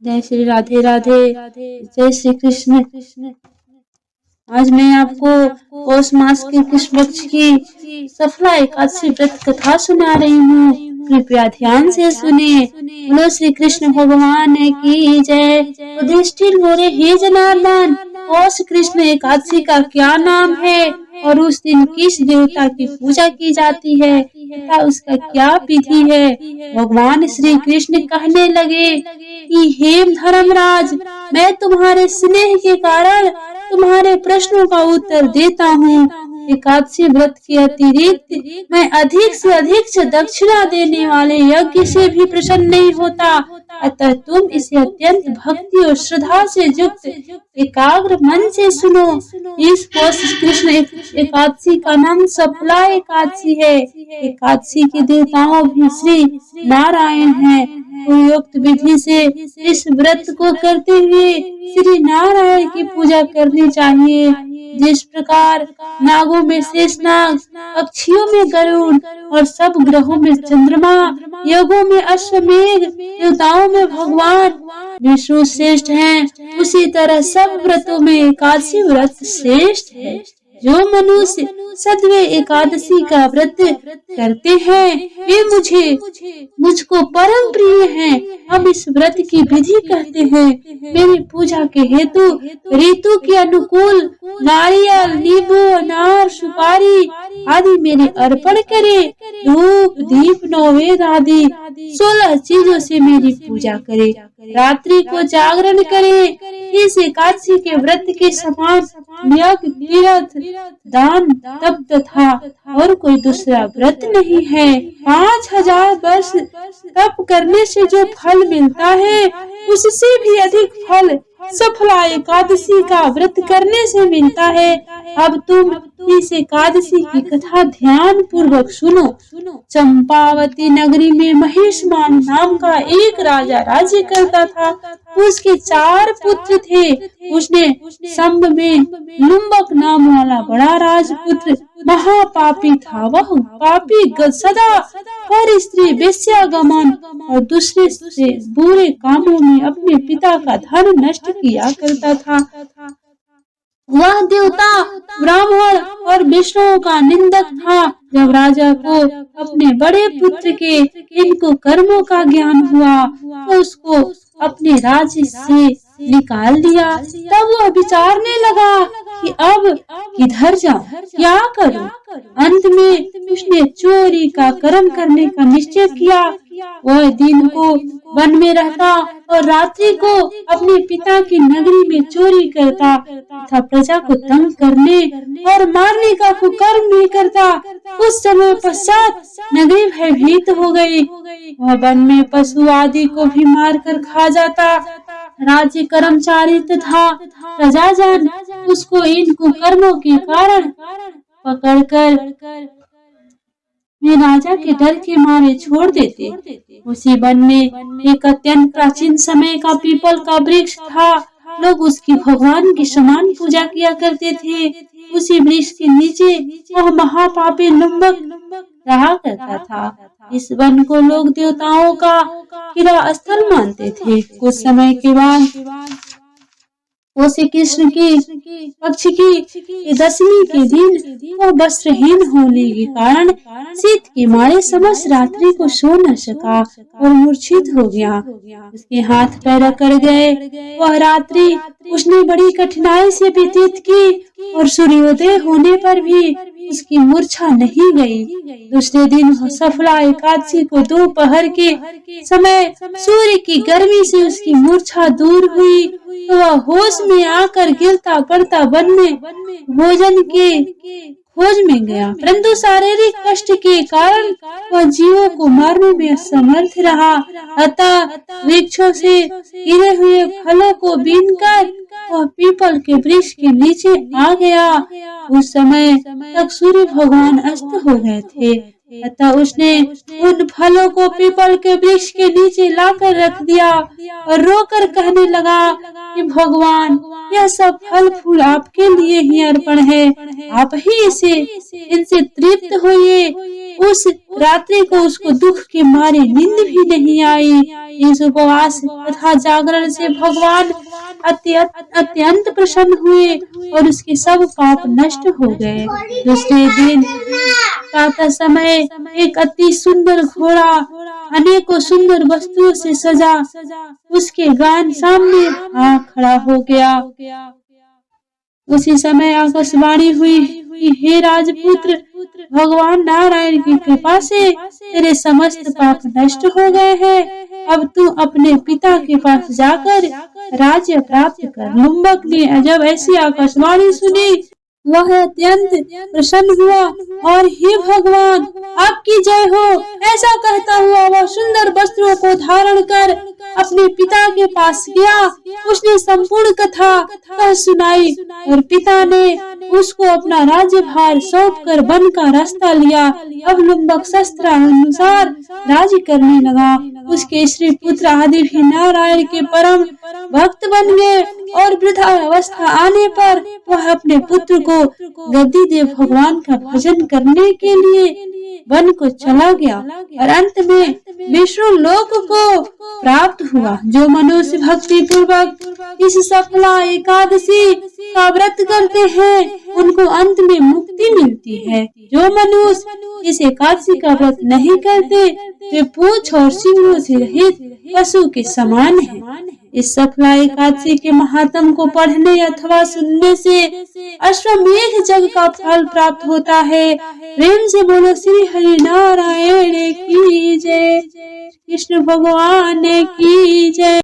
जय श्री राधे राधे। जय श्री कृष्ण। आज मैं आपको पौष मास के कृष्ण पक्ष की सफला एकादशी व्रत कथा सुना रही हूँ। कृपया ध्यान से सुनिए। बोलो श्री कृष्ण भगवान की जय। युधिष्ठिर बोले, हे जनार्दन, पौष कृष्ण एकादशी का क्या नाम है और उस दिन किस देवता की पूजा की जाती है तथा उसका क्या विधि है। भगवान श्री कृष्ण कहने लगे कि हे धर्मराज, मैं तुम्हारे स्नेह के कारण तुम्हारे प्रश्नों का उत्तर देता हूँ। एकादशी व्रत के अतिरिक्त मैं अधिक से अधिक दक्षिणा देने वाले यज्ञ से भी प्रसन्न नहीं होता। अतः तुम इसे अत्यंत भक्ति और श्रद्धा से युक्त एकाग्र मन से सुनो। इस पौष कृष्ण एकादशी का नाम सफला एकादशी है। एकादशी के देवताओं भी श्री नारायण हैं। उपयुक्त विधि से इस व्रत को करते हुए श्री नारायण की पूजा करनी चाहिए। जिस प्रकार नागों में शेषनाग, पक्षियों में गरुड़ और सब ग्रहों में चंद्रमा, योगों में अश्वमेघ, देवताओं में भगवान विष्णु श्रेष्ठ हैं, उसी तरह सब व्रतों में एकादशी व्रत श्रेष्ठ है। जो मनुष्य सद्वे एकादशी का व्रत करते हैं वे मुझको परम प्रिय हैं। हम इस व्रत की विधि कहते हैं। मेरी पूजा के हेतु ऋतु के अनुकूल नारियल, नींबू, अनार, सुपारी आदि मेरे अर्पण करे। धूप, दीप, नौवेद आदि 16 चीजों से मेरी पूजा करे। रात्रि को जागरण करे। इस एकादशी के व्रत के समान यज्ञ, तीर्थ, दान, तप तथा और कोई दूसरा व्रत नहीं है। 5000 वर्ष तप करने से जो फल मिलता है उससे भी अधिक फल सफला एकादशी का व्रत करने से मिलता है। अब तुम इस एकादशी की कथा ध्यान पूर्वक सुनो। चंपावती नगरी में महेशमान नाम का एक राजा राज्य करता था। उसके 4 पुत्र थे। उसने संब में लुम्बक नाम वाला बड़ा राजपुत्र महापापी था। वह पापी सदा पर स्त्री वेश्यागमन और दूसरे से बुरे कामों में अपने पिता का धन नष्ट किया करता था। वह देवता, ब्राह्मण और विष्णु का निंदक था। जब राजा को अपने बड़े पुत्र के इनको कर्मों का ज्ञान हुआ तो उसको अपने राज्य से निकाल दिया। तब वह विचारने लगा कि अब किधर जाऊं, क्या करूं। अंत में उसने चोरी का कर्म करने का निश्चय किया। वह दिन को वन में रहता और रात्रि को अपने पिता की नगरी में चोरी करता तथा प्रजा को तंग करने और मारने का कुकर्म भी करता। कुछ समय पश्चात नगरी भयभीत हो गई। वह वन में पशु आदि को भी मारकर खा जाता। राज्य कर्मचारी तथा प्रजाजन उसको इन कुकर्मों के कारण पकड़कर वे राजा के डर के मारे छोड़ देते। उसी वन में एक अत्यंत प्राचीन समय का पीपल का वृक्ष था। लोग उसकी भगवान की समान पूजा किया करते थे। उसी वृक्ष के नीचे वह महापापी लुम्बक रहा करता था। इस वन को लोग देवताओं का क्रीड़ा स्थल मानते थे। कुछ समय के बाद श्री कृष्ण की पक्ष की दशमी के दिन वह वस्त्रहीन होने के कारण शीत के मारे समस्त रात्रि को सो न सका और मूर्छित हो गया। उसके हाथ पैर अकड़ गए। वह रात्रि उसने बड़ी कठिनाई से व्यतीत की और सूर्योदय होने पर भी उसकी मूर्छा नहीं गई। दूसरे दिन सफला एकादशी को दोपहर के समय सूर्य की गर्मी से उसकी मूर्छा दूर हुई तो वह होश में आकर गिरता पड़ता वन में भोजन के खोज में गया। परंतु शारीरिक कष्ट के कारण वह जीवों को मारने में असमर्थ रहा। अतः वृक्षों से गिरे हुए फलों को बीनकर वह पीपल के वृक्ष के नीचे आ गया। उस समय तक सूर्य भगवान अस्त हो गए थे। अतः उसने उन फलों को पीपल के वृक्ष के नीचे लाकर रख दिया और रोकर कहने लगा कि भगवान, यह सब फल फूल आपके लिए ही अर्पण है, आप ही इनसे तृप्त होइए। उस रात्रि को उसको दुख के मारे नींद भी नहीं आई। इस उपवास तथा जागरण से भगवान अत्यंत प्रसन्न हुए और उसके सब पाप नष्ट हो गए। दूसरे दिन प्रातः समय एक अति सुंदर घोड़ा अनेकों सुंदर वस्तुओं से सजा उसके गान सामने आ खड़ा हो गया। उसी समय आकाशवाणी हुई कि हे राजपुत्र, भगवान नारायण की कृपा से तेरे समस्त पाप नष्ट हो गए हैं। अब तू अपने पिता के पास जाकर राज्य प्राप्त कर। लुम्बक ने जब ऐसी आकाशवाणी सुनी वह अत्यंत प्रसन्न हुआ और हे भगवान, आपकी जय हो, ऐसा कहता हुआ वह सुंदर वस्त्रों को धारण कर अपने पिता के पास गया। उसने संपूर्ण कथा कह सुनाई और पिता ने उसको अपना राज्यभार सौंपकर वन का रास्ता लिया। अब लुम्बक शस्त्र अनुसार राज्य करने लगा। उसके स्त्री पुत्र आदि भी नारायण के परम भक्त बन गए और वृद्धावस्था आने पर वह अपने पुत्र को गद्दी दे भगवान का भजन करने के लिए वन को चला गया और अंत में विष्णु लोक को प्राप्त हुआ। जो मनुष्य भक्ति पूर्वक इस सफला एकादशी का व्रत करते हैं उनको अंत में मुक्ति मिलती है। जो मनुष्य इस एकादशी का व्रत नहीं करते वे पूंछ और सींगों से रहित पशु के समान है। इस सफला एकादशी के महात्म को पढ़ने अथवा सुनने से अश्वमेध जग का फल प्राप्त होता है। प्रेम से बोलो श्री हरि नारायण की जय, कृष्ण भगवान की जय।